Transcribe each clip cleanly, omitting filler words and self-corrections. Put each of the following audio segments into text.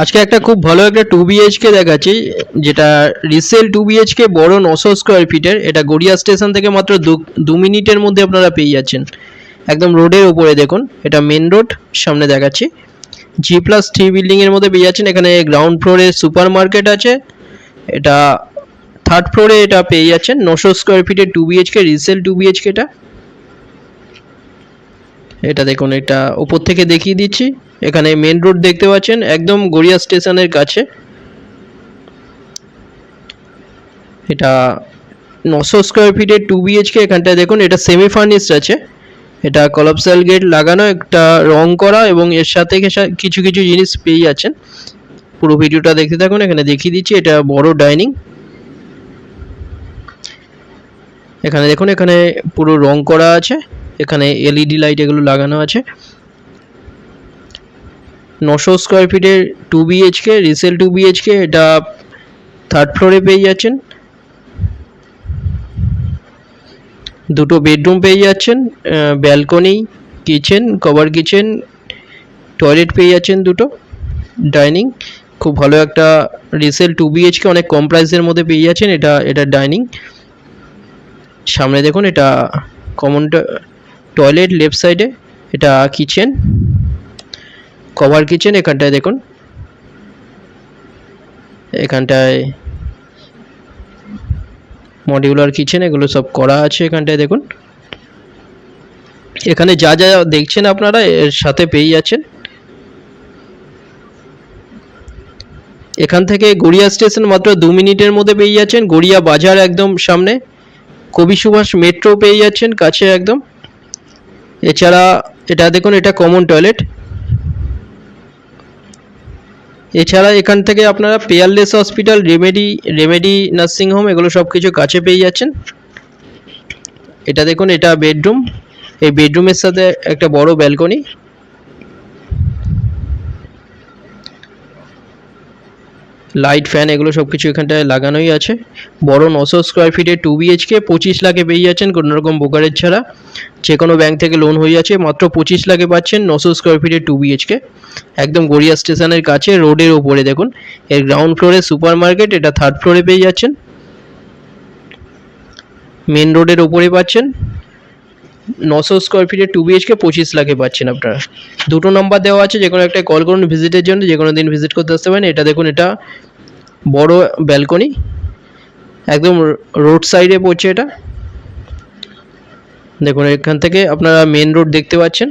আজকে একটা খুব ভালো একটা 2 BHK দেখাচ্ছি, যেটা রিসেল 2 BHK বড় 900 স্কোয়ার ফিটের। এটা গড়িয়া স্টেশন থেকে মাত্র 2 মিনিটের মধ্যে আপনারা পেয়ে যাচ্ছেন, একদম রোডের ওপরে। দেখুন, এটা মেন রোড সামনে দেখাচ্ছি। G+3 বিল্ডিংয়ের মধ্যে পেয়ে যাচ্ছেন। এখানে গ্রাউন্ড ফ্লোরে সুপার মার্কেট আছে। এটা থার্ড ফ্লোরে এটা পেয়ে যাচ্ছেন 900 স্কোয়ার ফিটের 2 BHK রিসেল 2 BHK। এটা দেখুন, এটা উপর থেকে দেখিয়ে দিচ্ছি। এখানে মেন রোড দেখতে পাচ্ছেন, একদম গড়িয়া স্টেশনের কাছে। এটা 900 স্কোয়ার ফিটের 2 BHK। এখানটায় দেখুন, এটা সেমি ফার্নিশড আছে। এটা কলাপসাল গেট লাগানো, একটা রং করা, এবং এর সাথে কিছু কিছু জিনিস পেয়ে যাচ্ছেন। পুরো ভিডিওটা দেখতে থাকুন, এখানে দেখিয়ে দিচ্ছি। এটা বড় ডাইনিং। এখানে দেখুন, এখানে পুরো রং করা আছে। এখানে LED লাইট এগুলো লাগানো আছে। 900 স্কোয়ার ফিটের 2 BHK রিসেল 2 BHK। এটা থার্ড ফ্লোরে পেয়ে যাচ্ছেন। দুটো বেডরুম পেয়ে যাচ্ছেন, balcony, kitchen, cover kitchen, toilet পেয়ে যাচ্ছেন দুটো, ডাইনিং। খুব ভালো একটা রিসেল 2 BHK, অনেক কম প্রাইসের মধ্যে পেয়ে যাচ্ছেন। এটা ডাইনিং। সামনে দেখুন, এটা কমন টয়লেট লেফট সাইডে। এটা কিচেন, কভার কিচেন। এখানটায় দেখুন, এখানটায় মডিউলার কিচেন এগুলো সব করা আছে। এখানটায় দেখুন, এখানে যা যা দেখছেন আপনারা এর সাথে পেয়ে যাচ্ছেন। এখান থেকে গড়িয়া স্টেশন মাত্র 2 মিনিটের মধ্যে পেয়ে যাচ্ছেন। গড়িয়া বাজার একদম সামনে। কবি সুভাষ মেট্রো পেয়ে যাচ্ছেন কাছে একদম। এছাড়া এটা দেখুন, এটা কমন টয়লেট। এছাড়া এখান থেকে আপনারা peerless hospital, remedy nursing home এগুলো সব কিছু কাছে পেয়ে যাচ্ছেন। এটা দেখুন, এটা বেডরুম। এই বেডরুমের সাথে একটা বড় ব্যালকনি। লাইট, ফ্যান এগুলো সব কিছু এখানটায় লাগানোই আছে। বড় 900 স্কোয়ার ফিটের 2 BHK 25 লাখে পেয়ে যাচ্ছেন, কোনো রকম ব্রোকারেজ ছাড়া। যে কোনো ব্যাংক থেকে লোন হয়ে যাচ্ছে, মাত্র 25 লাখে পাচ্ছেন 900 স্কোয়ার ফিটের 2 BHK, একদম গড়িয়া স্টেশনের কাছে, রোডের ওপরে। দেখুন, এর গ্রাউন্ড ফ্লোরে সুপার মার্কেট, এটা থার্ড ফ্লোরে পেয়ে যাচ্ছেন। মেন রোডের ওপরে পাচ্ছেন। 900 স্কোয়ার ফিটের 2 BHK 25 লাখে পাচ্ছেন আপনারা। দুটো নাম্বার দেওয়া আছে, যে কোনো একটা কল করুন ভিজিটের জন্য, যে কোনো দিন ভিজিট করতে আসতে পারেন। এটা দেখুন, এটা বড় ব্যালকনি, একদম রোড সাইডে পড়ছে এটা। দেখুন, এখান থেকে আপনারা মেন রোড দেখতে পাচ্ছেন।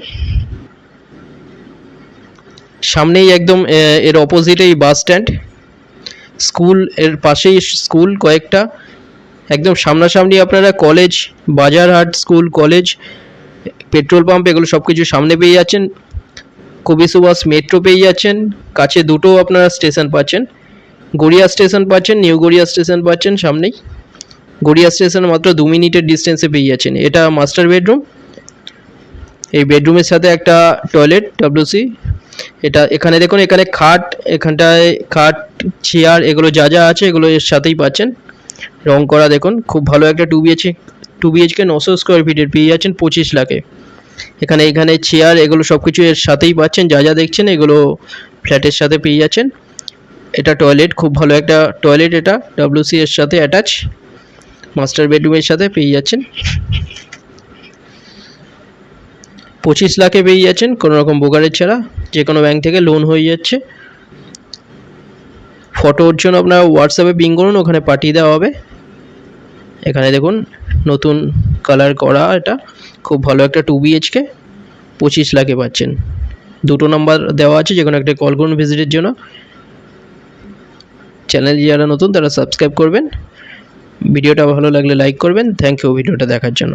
সামনেই একদম এর অপোজিটেই বাস স্ট্যান্ড, স্কুল এর পাশেই স্কুল কয়েকটা। একদম সামনাসামনি আপনারা কলেজ, বাজারহাট স্কুল, কলেজ, পেট্রোল পাম্প এগুলো সব কিছু সামনে পেয়ে যাচ্ছেন। কবি সুভাষ মেট্রো পেয়ে যাচ্ছেন। কাছে দুটো আপনারা স্টেশন পাচ্ছেন, গড়িয়া স্টেশন পাচ্ছেন, নিউ গড়িয়া স্টেশন পাচ্ছেন সামনেই। গড়িয়া স্টেশন মাত্র 2 মিনিটের ডিস্টেন্সে পেয়ে যাচ্ছেন। এটা মাস্টার বেডরুম। এই বেডরুমের সাথে একটা টয়লেট, WC। এটা এখানে দেখুন, এখানে খাট, এখানটায় খাট, চেয়ার এগুলো যা যা আছে এগুলো এর সাথেই পাচ্ছেন। রং করা দেখুন, খুব ভালো একটা 2 BHK 900 স্কোয়ার ফিটের পেয়ে যাচ্ছেন 25 লাখে। এখানে চেয়ার এগুলো সব কিছু এর সাথেই পাচ্ছেন। যা যা দেখছেন এগুলো ফ্ল্যাটের সাথে পেয়ে যাচ্ছেন। এটা টয়লেট, খুব ভালো একটা টয়লেট। এটা WC এর সাথে অ্যাটাচ, মাস্টার বেডরুমের সাথে পেয়ে যাচ্ছেন। 25 লাখে পেয়ে যাচ্ছেন, কোনো রকম ব্রোকারেজ ছাড়া। যে কোনো ব্যাংক থেকে লোন হয়ে যাচ্ছে। ফটোর জন্য আপনারা হোয়াটসঅ্যাপে পিং করুন, ওখানে পাঠিয়ে দেওয়া হবে। এখানে দেখুন, নতুন কালার করা, এটা খুব ভালো একটা 2 BHK 25 লাখে পাচ্ছেন। দুটো নাম্বার দেওয়া আছে, যে কোনো একটা কল করুন ভিজিটের জন্য। চ্যানেল যারা নতুন তারা সাবস্ক্রাইব করবেন। ভিডিওটা ভালো লাগলে লাইক করবেন। থ্যাংক ইউ ভিডিওটা দেখার জন্য।